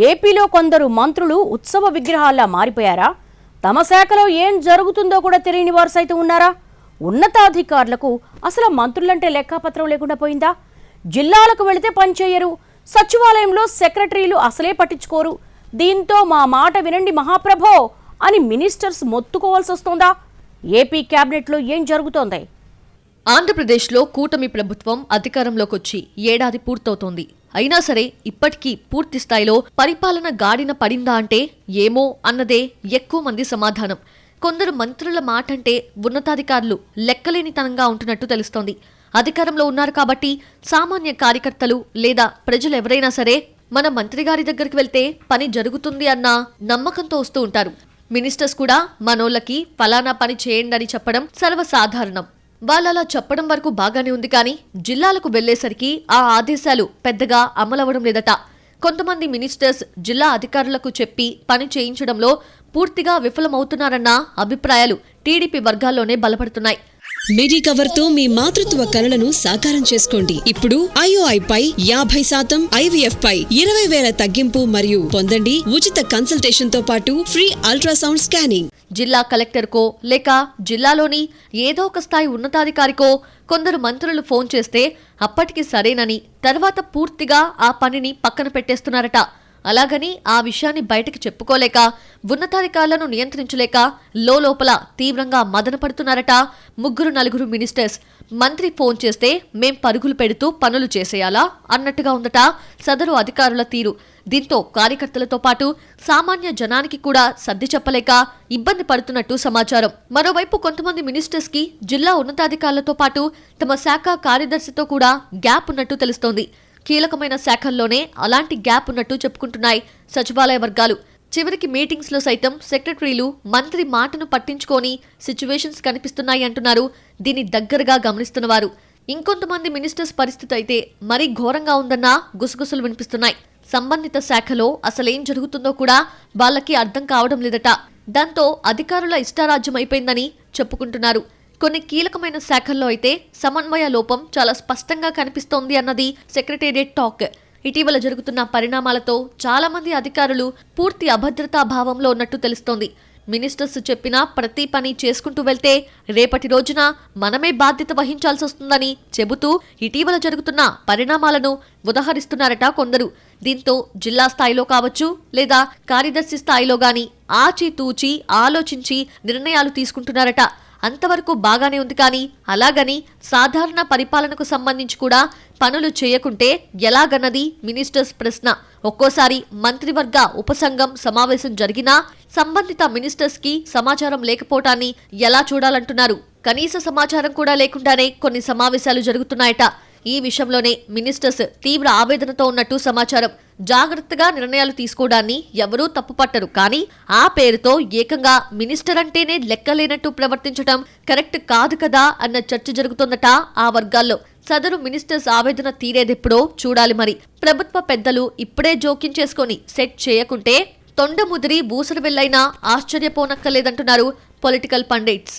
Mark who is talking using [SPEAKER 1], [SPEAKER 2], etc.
[SPEAKER 1] ఏపీలో కొందరు మంత్రులు ఉత్సవ విగ్రహాల్లా మారిపోయారా? తమ శాఖలో ఏం జరుగుతుందో కూడా తెలియని వారు సైతం ఉన్నారా? ఉన్నతాధికారులకు అసలు మంత్రులంటే లెక్కాపత్రం లేకుండా పోయిందా? జిల్లాలకు వెళితే పనిచేయరు, సచివాలయంలో సెక్రటరీలు అసలే పట్టించుకోరు. దీంతో మా మాట వినండి మహాప్రభో అని మినిస్టర్స్ మొత్తుకోవాల్సి వస్తోందా? ఏపీ క్యాబినెట్లో ఏం జరుగుతోంది?
[SPEAKER 2] ఆంధ్రప్రదేశ్లో కూటమి ప్రభుత్వం అధికారంలోకొచ్చి ఏడాది పూర్తవుతోంది. అయినా సరే ఇప్పటికీ పూర్తి స్థాయిలో పరిపాలన గాడిన పడిందా అంటే ఏమో అన్నదే ఎక్కువ మంది సమాధానం. కొందరు మంత్రుల మాటంటే ఉన్నతాధికారులు లెక్కలేనితనంగా ఉంటున్నట్టు తెలుస్తోంది. అధికారంలో ఉన్నారు కాబట్టి సామాన్య కార్యకర్తలు లేదా ప్రజలు ఎవరైనా సరే మన మంత్రి గారి దగ్గరికి వెళ్తే పని జరుగుతుంది అన్న నమ్మకంతో వస్తూ ఉంటారు. మినిస్టర్స్ కూడా మనోళ్ళకి ఫలానా పని చేయండి అని చెప్పడం సర్వసాధారణం. వాళ్ళలా చెప్పడం వరకు బాగానే ఉంది, కానీ జిల్లాలకు వెళ్లేసరికి ఆ ఆదేశాలు పెద్దగా అమలవడం లేదట. కొంతమంది మినిస్టర్స్ జిల్లా అధికారులకు చెప్పి పని చేయించడంలో పూర్తిగా విఫలమవుతున్నారన్న అభిప్రాయాలు టీడీపీ వర్గాల్లోనే బలపడుతున్నాయి.
[SPEAKER 3] మిడి కవర్ తో మీ మాతృత్వ కలలను సాకారం చేసుకోండి. ఇప్పుడు IOI పై 50%, IVF పై 20,000 తగ్గింపు మరియు పొందండి ఉచిత కన్సల్టేషన్ తో పాటు ఫ్రీ అల్ట్రాసౌండ్ స్కానింగ్.
[SPEAKER 2] జిల్లా కలెక్టర్కో లేక జిల్లాలోని ఏదో ఒక స్థాయి ఉన్నతాధికారికో కొందరు మంత్రులు ఫోన్ చేస్తే అప్పటికి సరేనని తర్వాత పూర్తిగా ఆ పనిని పక్కన పెట్టేస్తున్నారట. అలాగని ఆ విషయాన్ని బయటకు చెప్పుకోలేక ఉన్నతాధికారులను నియంత్రించలేక లోపల తీవ్రంగా మదన పడుతున్నారట 3-4 మినిస్టర్స్. మంత్రి ఫోన్ చేస్తే మేం పరుగులు పెడుతూ పనులు చేసేయాలా అన్నట్టుగా ఉందట సదరు అధికారుల తీరు. దీంతో కార్యకర్తలతో పాటు సామాన్య జనానికి కూడా సర్ది చెప్పలేక ఇబ్బంది పడుతున్నట్టు సమాచారం. మరోవైపు కొంతమంది మినిస్టర్స్ కి జిల్లా ఉన్నతాధికారులతో పాటు తమ శాఖ కార్యదర్శితో కూడా గ్యాప్ ఉన్నట్టు తెలుస్తోంది. కీలకమైన శాఖల్లోనే అలాంటి గ్యాప్ ఉన్నట్టు చెప్పుకుంటున్నాయి సచివాలయ వర్గాలు. చివరికి మీటింగ్స్ లో సైతం సెక్రటరీలు మంత్రి మాటను పట్టించుకొని సిచ్యువేషన్స్ కనిపిస్తున్నాయి అంటున్నారు దీన్ని దగ్గరగా గమనిస్తున్నవారు. ఇంకొంతమంది మినిస్టర్స్ పరిస్థితి అయితే మరీ ఘోరంగా ఉందన్న గుసగుసలు వినిపిస్తున్నాయి. సంబంధిత శాఖలో అసలేం జరుగుతుందో కూడా వాళ్ళకి అర్థం కావడం లేదట. దాంతో అధికారుల ఇష్టారాజ్యం అయిపోయిందని చెప్పుకుంటున్నారు. కొన్ని కీలకమైన శాఖల్లో అయితే సమన్వయ లోపం చాలా స్పష్టంగా కనిపిస్తోంది అన్నది సెక్రటేరియట్ టాక్. ఇటీవల జరుగుతున్న పరిణామాలతో చాలా మంది అధికారులు పూర్తి అభద్రతా భావంలో ఉన్నట్టు తెలుస్తోంది. మినిస్టర్స్ చెప్పిన ప్రతి పని చేసుకుంటూ వెళ్తే రేపటి రోజున మనమే బాధ్యత వహించాల్సి వస్తుందని చెబుతూ ఇటీవల జరుగుతున్న పరిణామాలను ఉదహరిస్తున్నారట కొందరు. దీంతో జిల్లా స్థాయిలో కావచ్చు లేదా కార్యదర్శి స్థాయిలో గాని ఆచితూచి ఆలోచించి నిర్ణయాలు తీసుకుంటున్నారట. అంతవరకు బాగానే ఉంది, కానీ అలాగని సాధారణ పరిపాలనకు సంబంధించి కూడా పనులు చేయకుంటే ఎలాగన్నది మినిస్టర్స్ ప్రశ్న. ఒక్కోసారి మంత్రివర్గ ఉపసంఘం సమావేశం జరిగినా సంబంధిత మినిస్టర్స్ కి సమాచారం లేకపోవటాన్ని ఎలా చూడాలంటున్నారు. కనీస సమాచారం కూడా లేకుండానే కొన్ని సమావేశాలు జరుగుతున్నాయట. ఈ విషయంలోనే మినిస్టర్స్ తీవ్ర ఆవేదనతో ఉన్నట్టు సమాచారం. జాగ్రత్తగా నిర్ణయాలు తీసుకోవడాన్ని ఎవరూ తప్పుపట్టరు, కానీ ఆ పేరుతో ఏకంగా మినిస్టర్ అంటేనే లెక్కలేనట్టు ప్రవర్తించడం కరెక్ట్ కాదు కదా అన్న చర్చ జరుగుతోందట ఆ వర్గాల్లో. సదరు మినిస్టర్స్ ఆవేదన తీరేదెప్పుడో చూడాలి మరి. ప్రభుత్వ పెద్దలు ఇప్పుడే జోక్యం చేసుకొని సెట్ చేయకుంటే తొండ ముదిరి ఊసరు వెళ్లైనా ఆశ్చర్యపోనక్కర్లేదంటున్నారు పొలిటికల్ పండిట్స్.